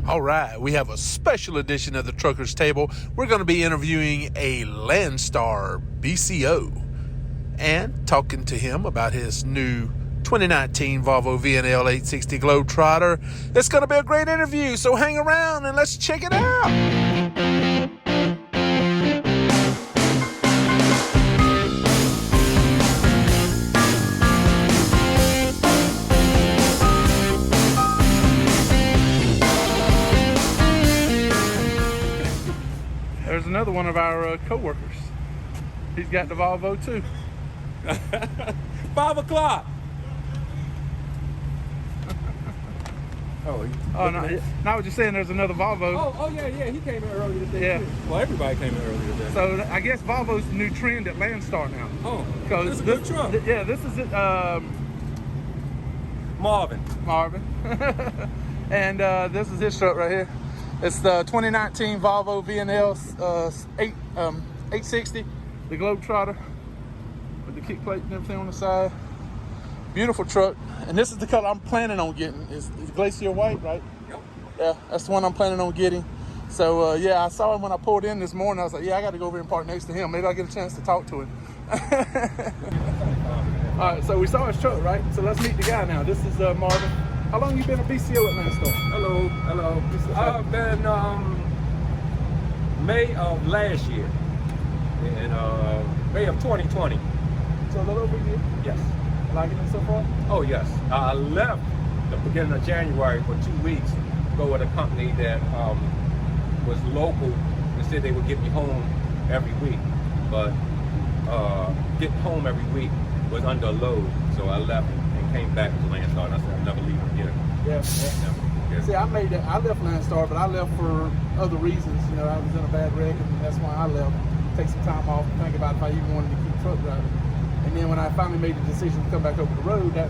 All right, we have a special edition of the Trucker's Table. We're going to be interviewing a Landstar BCO and talking to him about his new 2019 Volvo VNL 860 Globetrotter. It's going to be a great interview, so hang around and let's check it out. There's another one of our co-workers. He's got the Volvo too. 5 o'clock. Oh no! Not what you're saying. There's another Volvo. Oh yeah. He came in earlier today. Yeah. Too. Well, everybody came in earlier today. So I guess Volvo's the new trend at Landstar now. Oh, this is a good truck. Yeah, this is it. Marvin. And this is his truck right here. It's the 2019 Volvo VNL 860, the Globetrotter, with the kick plate and everything on the side. Beautiful truck. And this is the color I'm planning on getting. It's glacier white, right? Yep. Yeah, that's the one I'm planning on getting. So yeah, I saw him when I pulled in this morning. I was like, yeah, I got to go over and park next to him. Maybe I'll get a chance to talk to him. All right, so we saw his truck, right? So let's meet the guy now. This is Marvin. How long you been a BCO at Landstar? Hello. I've been May of last year, in May of 2020. So a little over a year? Yes. Liking it so far? Oh yes. I left the beginning of January for 2 weeks to go with a company that was local and said they would get me home every week, but getting home every week was under load, so I left and came back to Landstar, and I said I'll never leave again. Yeah. See, I left Landstar, but I left for other reasons. You know, I was in a bad wreck, and that's why I left. Take some time off and think about if I even wanted to keep truck driving. And then when I finally made the decision to come back over the road, it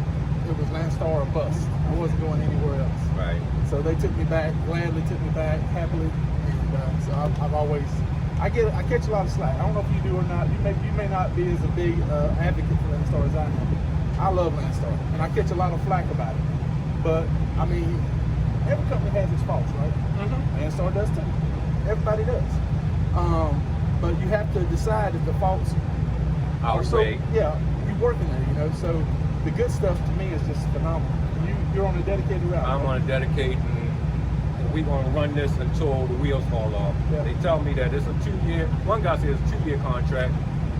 was Landstar or bust. I wasn't going anywhere else. Right. So they took me back, gladly took me back, happily. And so I've always, I catch a lot of slack. I don't know if you do or not. You may not be as a big advocate for Landstar as I am. I love Landstar, and I catch a lot of flack about it. But I mean, every company has its faults, right? Mm-hmm. Landstar does too. Everybody does. But you have to decide if the faults are so. Yeah, you working there, you know. So the good stuff to me is just phenomenal. You're on a dedicated route. I'm on a dedicated, and we're going to run this until the wheels fall off. Yeah. They tell me that it's a 2-year. One guy says it's a 2-year contract.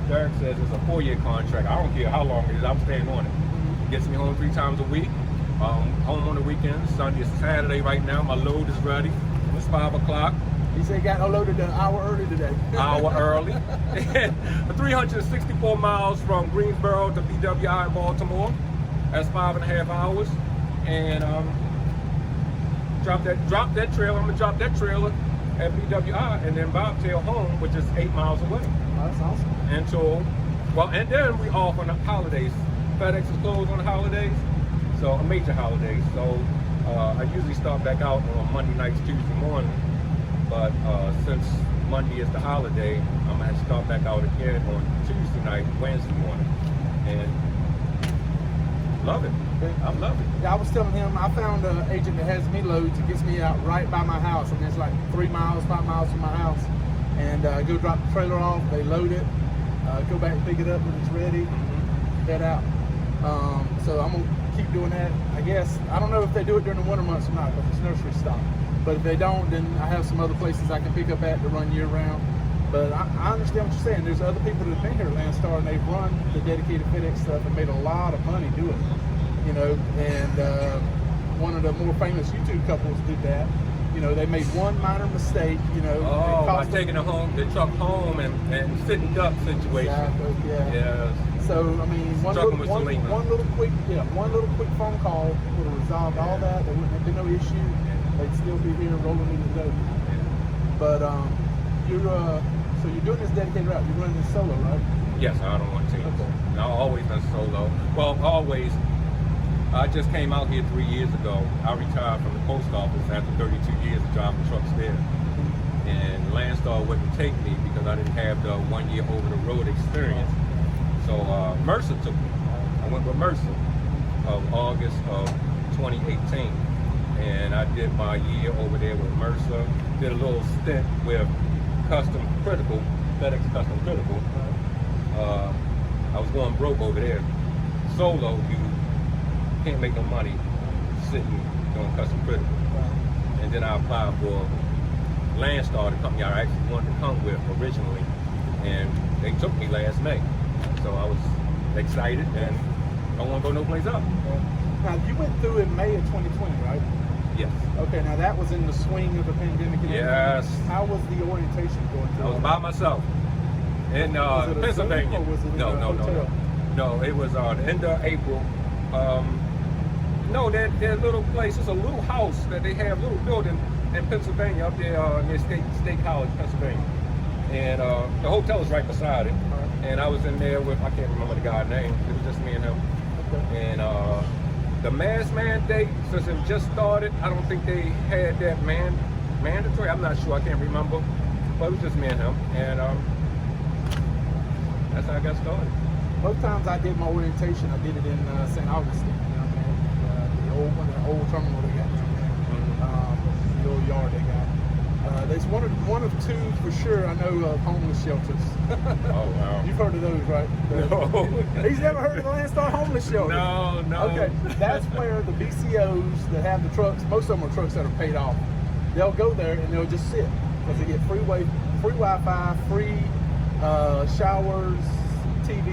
Derek says it's a 4-year contract. I don't care how long it is. I'm staying on it. It gets me home 3 times a week. Home on the weekends, Sunday, Saturday. Right now, my load is ready. It's 5 o'clock. He said he got loaded an hour early today. Hour early. 364 miles from Greensboro to BWI in Baltimore. That's 5.5 hours. And drop that trailer. I'm gonna drop that trailer at BWI and then bobtail home, which is 8 miles away. Oh, that's awesome. And then we off on the holidays. FedEx is closed on the holidays, so major holidays. So I usually start back out on Monday nights, Tuesday morning. But since Monday is the holiday, I'm gonna have to start back out again on Tuesday night, Wednesday morning, and love it. I love it. Yeah, I was telling him I found an agent that has me loads. It gets me out right by my house. I mean, it's like 3 miles, 5 miles from my house. And go drop the trailer off. They load it. Go back and pick it up when it's ready. Head out. So I'm gonna keep doing that. I guess I don't know if they do it during the winter months or not, because it's nursery stock. But if they don't, then I have some other places I can pick up at to run year round. But I understand what you're saying. There's other people that have been here at Landstar and they've run the dedicated FedEx stuff and made a lot of money doing it. You know, and one of the more famous YouTube couples did that. You know, they made one minor mistake, you know. By taking the truck home and sitting duck situation. Exactly, yeah. So, I mean, one little quick phone call would have resolved all that. There wouldn't have been no issue. They'd still be here rolling in the dough. But so you're doing this dedicated route. You're running this solo, right? Yes, I don't want to. Okay. I've always done solo. Well, always. I just came out here 3 years ago. I retired from the post office after 32 years of driving trucks there. And Landstar wouldn't take me because I didn't have the 1 year over the road experience. So Mercer took me. I went with Mercer of August of 2018. and I did my year over there with Mercer. Did a little stint with Custom Critical, FedEx Custom Critical. I was going broke over there. Solo, you can't make no money sitting doing Custom Critical. And then I applied for Landstar, the company I actually wanted to come with originally, and they took me last May. So I was excited, and I don't want to go no place else. Now, you went through in May of 2020, right? Yes. Okay, now that was in the swing of the pandemic. And Yes. everything. How was the orientation going through? I was by myself in Was it a Pennsylvania. Zoom or was it in a hotel? No, it was the end of April. No, their little place. It's a little house that they have, little building in Pennsylvania up there near State College, Pennsylvania. And the hotel is right beside it. And I was in there with, I can't remember the guy's name. It was just me and him. Okay. And the mask mandate, since it just started, I don't think they had that mandatory. I'm not sure. I can't remember. But it was just me and him. And that's how I got started. Both times I did my orientation, I did it in St. Augustine. You know what I mean? The old terminal they got down there. The old yard they got. There's one of two for sure I know of homeless shelters. Oh, wow. You've heard of those, right? No. He's never heard of the Landstar homeless shelter. No. Okay, that's where the BCOs that have the trucks, most of them are trucks that are paid off. They'll go there and they'll just sit because they get free Wi-Fi, free showers, TV,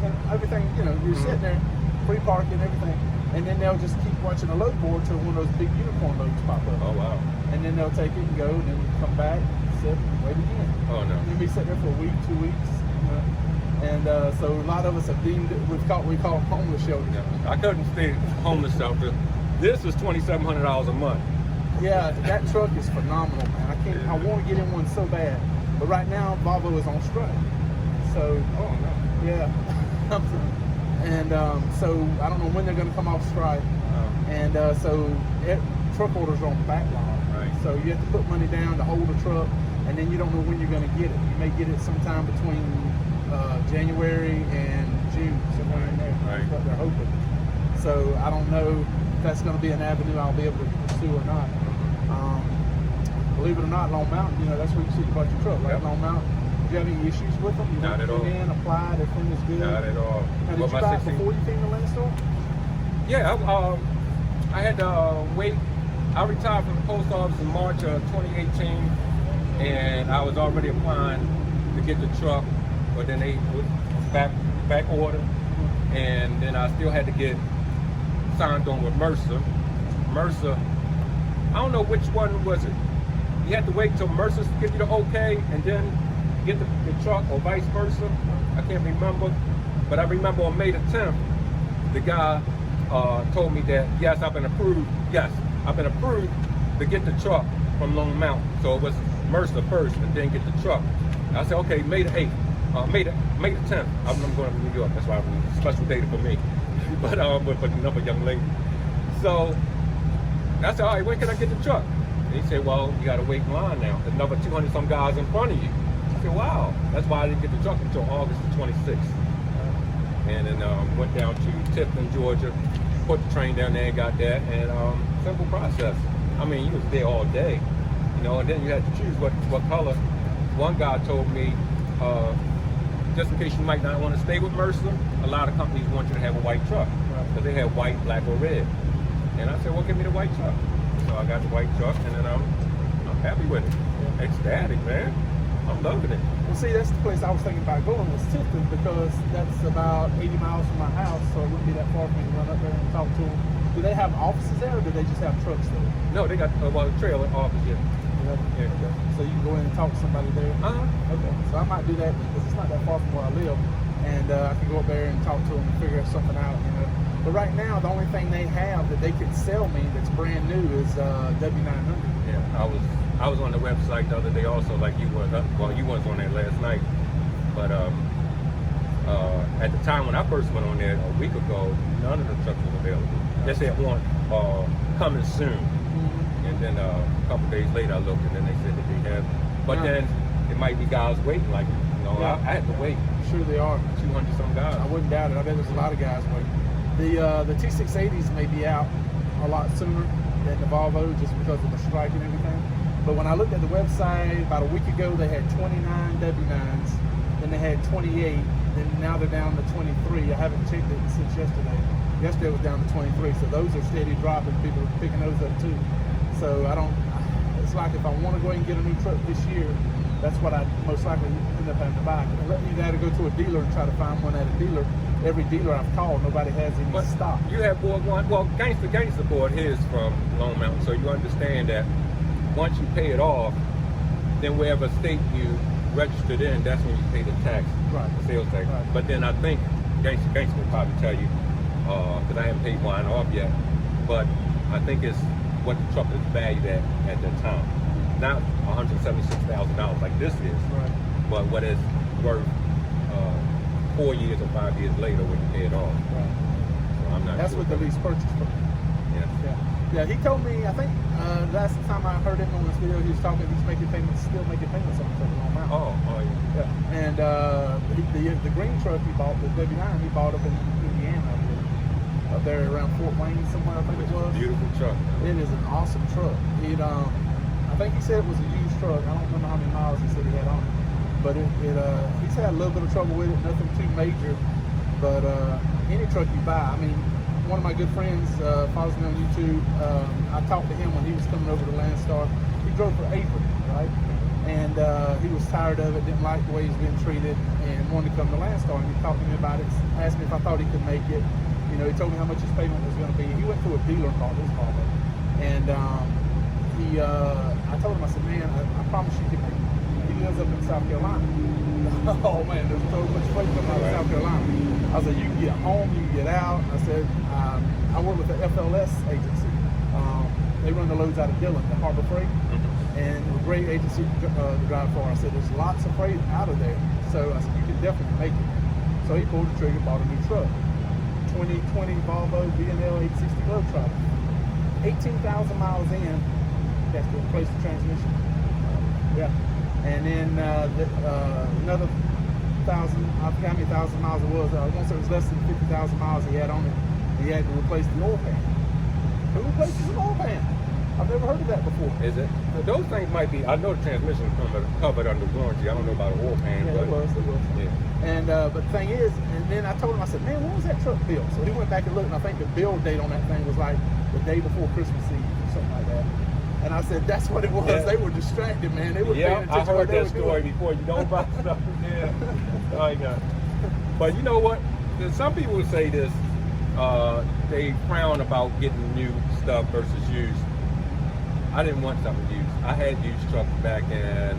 and everything. You know, you're sitting there, free parking, everything, and then they'll just keep watching a load board till one of those big unicorn loads pop up. Oh, wow. And then they'll take it and go, and then come back, sit, and wait again. Oh, no. And then be sitting there for a week, 2 weeks. And so a lot of us have deemed it, we call them homeless shelters. Yeah. I couldn't stay homeless shelter. This is $2,700 a month. Yeah, that truck is phenomenal, man. I want to get in one so bad. But right now, Volvo is on strike. So, Oh, no. yeah. And so I don't know when they're going to come off strike. And so truck orders are on backlog. Right. So you have to put money down to hold a truck, and then you don't know when you're going to get it. You may get it sometime between January and June, somewhere in there. Right. That's what they're hoping. So I don't know if that's going to be an avenue I'll be able to pursue or not. Believe it or not, Long Mountain, you know, that's where you see you bought your truck, right? Yep. Long Mountain. Do you have any issues with them? You Not at all. went in, applied, everything is good. Not at all. Now, did But you buy it before you came to Landstar? Yeah, I had to wait. I retired from the post office in March of 2018, and I was already applying to get the truck, but then they was back order, and then I still had to get signed on with Mercer. Mercer, I don't know which one was it. You had to wait till Mercer give you the okay, and then get the truck, or vice versa. I can't remember, but I remember on May the 10th, the guy told me that yes, I've been approved. Yes, I've been approved to get the truck from Long Mountain. So it was Mercer first, and then get the truck. I said, okay, May the 8th, May the 10th. I'm going to New York. That's why it was a special day for me. But with another young lady. So I said, all right, when can I get the truck? And he said, well, you got to wait in line now. There's another 200 some guys in front of you. I said, wow. That's why I didn't get the truck until August the 26th. And then went down to Tifton, Georgia, put the train down there and got that. And simple process. I mean, you was there all day, you know, and then you had to choose what color. One guy told me, just in case you might not want to stay with Mercer, a lot of companies want you to have a white truck. Because they have white, black, or red. And I said, well, give me the white truck. So I got the white truck, and then I'm happy with it. Ecstatic, man. I'm loving it. Well, see, that's the place I was thinking about going, was Tifton, because that's about 80 miles from my house, so it wouldn't be that far for me to run up there and talk to them. Do they have offices there, or do they just have trucks there? No, they got a trailer office, yeah. Yeah. Okay. So you can go in and talk to somebody there? Okay. So I might do that because it's not that far from where I live, and I can go up there and talk to them and figure something out, you know. But right now, the only thing they have that they can sell me that's brand new is W900. Yeah, I was on the website the other day also, like you was. Well, you was on there last night, but at the time when I first went on there a week ago, none of the trucks was available. They said one coming soon, and then a couple days later I looked, and then they said that they have. But then it might be guys waiting, like I had to wait. Sure they are. 200 some guys. I wouldn't doubt it. I bet there's a lot of guys waiting. The T680s may be out a lot sooner. than the Volvo just because of the strike and everything. But when I looked at the website about a week ago, they had 29 W9s, then they had 28, then now they're down to 23. I haven't checked it since yesterday. Yesterday it was down to 23, so those are steady dropping. People are picking those up too. So it's like if I want to go ahead and get a new truck this year, that's what I most likely end up having to buy. And let me either go to a dealer and try to find one at a dealer. Every dealer I've called, nobody has any stock. You have bought one. Well, Gangsta bought his from Lone Mountain, so you understand that once you pay it off, then wherever state you registered in, that's when you pay the tax, right, the sales tax. Right. But then I think Gangsta will probably tell you, because I haven't paid mine off yet, but I think it's what the truck is valued at that time. Not $176,000 like this is, right, but what it's worth 4 years or 5 years later when you pay it off. right. So I'm not That's sure. with the lease purchase program. Yeah, he told me, I think last time I heard him on this video, he was talking, he's still making payments on the truck on Mount. Oh, yeah. Yeah. And the green truck he bought, the W9, he bought up in Indiana, up there around Fort Wayne somewhere, I think it was. Beautiful truck. It is an awesome truck. I think he said it was a used truck. I don't remember how many miles he said he had on it. But he's had a little bit of trouble with it, nothing too major. But any truck you buy, I mean, one of my good friends follows me on YouTube. I talked to him when he was coming over to Landstar. He drove for Avery, right? And he was tired of it, didn't like the way he was being treated, and wanted to come to Landstar. And he talked to me about it, asked me if I thought he could make it. You know, he told me how much his payment was going to be. He went to a dealer and bought his Volvo. And I told him, I said, man, I promise you can make it. He lives up in South Carolina. Oh man, there's so much freight coming out of South Carolina. I said, you can get home, you can get out. I said, I work with the FLS agency. They run the loads out of Dillon, the Harbor Freight, and a great agency to drive for. I said, there's lots of freight out of there. So I said, you can definitely make it. So he pulled the trigger, bought a new truck. 2020 Volvo VNL 860 Globetrotter. 18,000 miles in, you have to replace the transmission. Yeah. And then another 1,000, I forgot how many thousand miles it was. Once it was less than 50,000 miles he had on it, he had to replace the oil pan. Who replaces an oil pan? I've never heard of that before. Is it? Those things might be, I know the transmission is covered under warranty. I don't know about an oil pan. Yeah, but it was. Yeah. And but the thing is, and then I told him, I said, man, when was that truck built? So he went back and looked, and I think the build date on that thing was like the day before Christmas Eve or something like that. And I said, that's what it was. Yeah. They were distracted, man. They were paying attention. I heard that story before. You know about stuff. Yeah. Oh, yeah. But you know what? Some people would say this. They frown about getting new stuff versus used. I didn't want something used. I had used trucks back in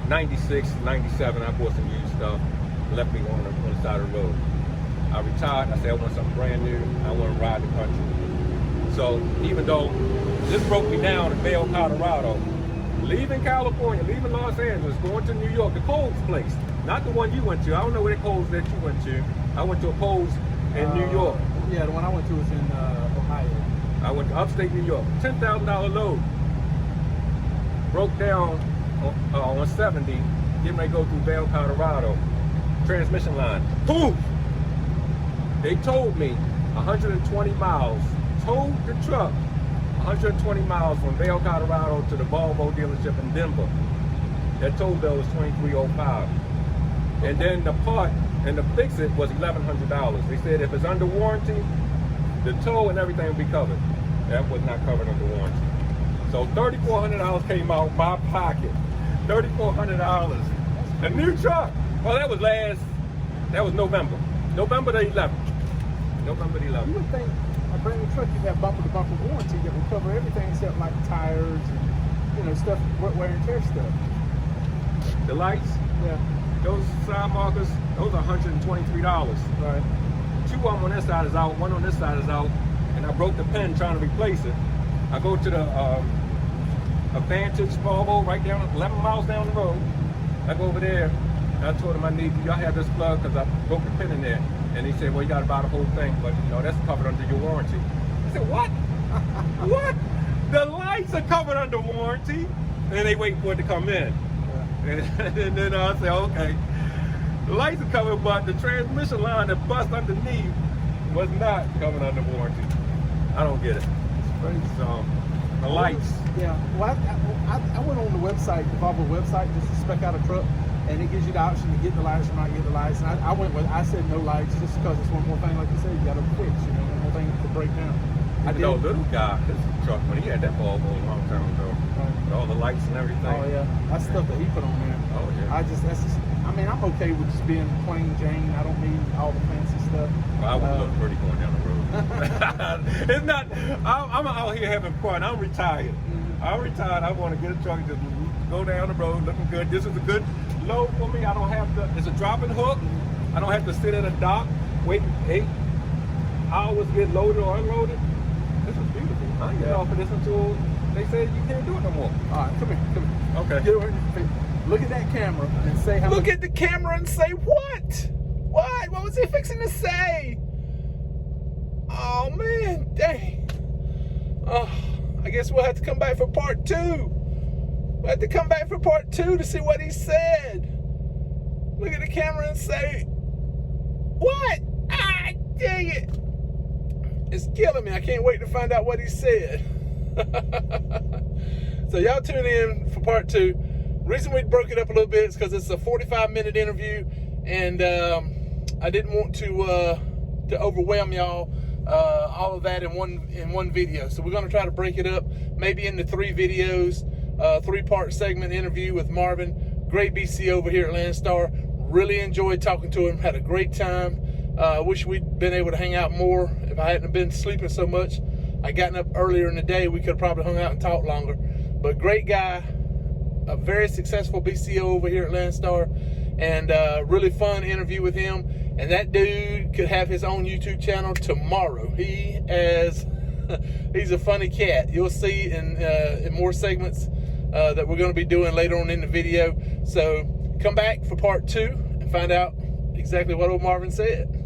96, 97. I bought some used stuff, left me on the side of the road. I retired. I said I want something brand new. I want to ride the country. So even though this broke me down in Vail, Colorado, leaving California, leaving Los Angeles, going to New York, the Kohl's place, not the one you went to. I don't know where the Kohl's that you went to. I went to a Kohl's in New York. Yeah, the one I went to was in Ohio. I went to upstate New York. $10,000 load. Broke down on 70, getting ready to go through Vail, Colorado. Transmission line. Boom! They told me 120 miles. Towed the truck 120 miles from Vail, Colorado to the Volvo dealership in Denver. That tow bill was $23.05. And then the part and to fix it was $1,100. They said if it's under warranty, the tow and everything will be covered. That was not covered under warranty. So $3,400 came out of my pocket. $3,400. A new truck. Well, that was November. November the 11th. November the 11th. You would think a brand new truck, you'd have bumper-to-bumper warranty that would cover everything except like tires and, stuff, wear and tear stuff. The lights? Yeah. Those side markers, those are $123. Right. 2 of them on this side is out, 1 on this side is out, and I broke the pin trying to replace it. I go to the Vantage Volvo right down 11 miles down the road. I go over there, and I told him I need, y'all have this plug because I broke the pin in there. And he said, well, you got to buy the whole thing, but that's covered under your warranty. I said, what? What? The lights are covered under warranty? And they wait for it to come in. Yeah. And then I said, okay. The lights are covered, but the transmission line that bust underneath was not covered under warranty. I don't get it. It's crazy. So the lights. Yeah. Well, I went on the website, the Volvo website, just to spec out a truck, and it gives you the option to get the lights or not get the lights. And I said no lights just because it's one more thing, like you said, you got to fix. You know, one more thing to break down. I know little guy, his truck, when he had that Volvo a long time ago, with all the lights and everything. Oh yeah, that's stuff that he put on there. Oh yeah. I mean, I'm okay with just being plain Jane. I don't need all the fancy stuff. Well, I would look pretty going down the road. It's not. I'm out here having fun. I'm retired. I'm retired. I want to get a truck and just go down the road looking good. This is a good load for me. I don't have to. It's a dropping hook. I don't have to sit at a dock waiting 8 hours to get loaded or unloaded. This is beautiful. I ain't getting off of this until they say you can't do it no more. All right, come here. Okay. Get over here. Look at that camera and say how. Look at the camera and say what? What? What was he fixing to say? Oh man, dang. Oh, I guess we'll have to come back for part 2. We'll have to come back for part 2 to see what he said. Look at the camera and say, what? Ah, dang it. It's killing me. I can't wait to find out what he said. So y'all tune in for part 2. Reason we broke it up a little bit is because it's a 45-minute interview, and I didn't want to overwhelm y'all all of that in one video. So we're going to try to break it up maybe into 3 videos, 3-part segment interview with Marvin. Great BC over here at Landstar. Really enjoyed talking to him. Had a great time. Wish we'd been able to hang out more. If I hadn't been sleeping so much, I gotten up earlier in the day, we could have probably hung out and talked longer. But great guy. A very successful BCO over here at Landstar, and really fun interview with him. And that dude could have his own YouTube channel tomorrow. He's a funny cat. You'll see in more segments that we're going to be doing later on in the video. So come back for part 2 and find out exactly what old Marvin said.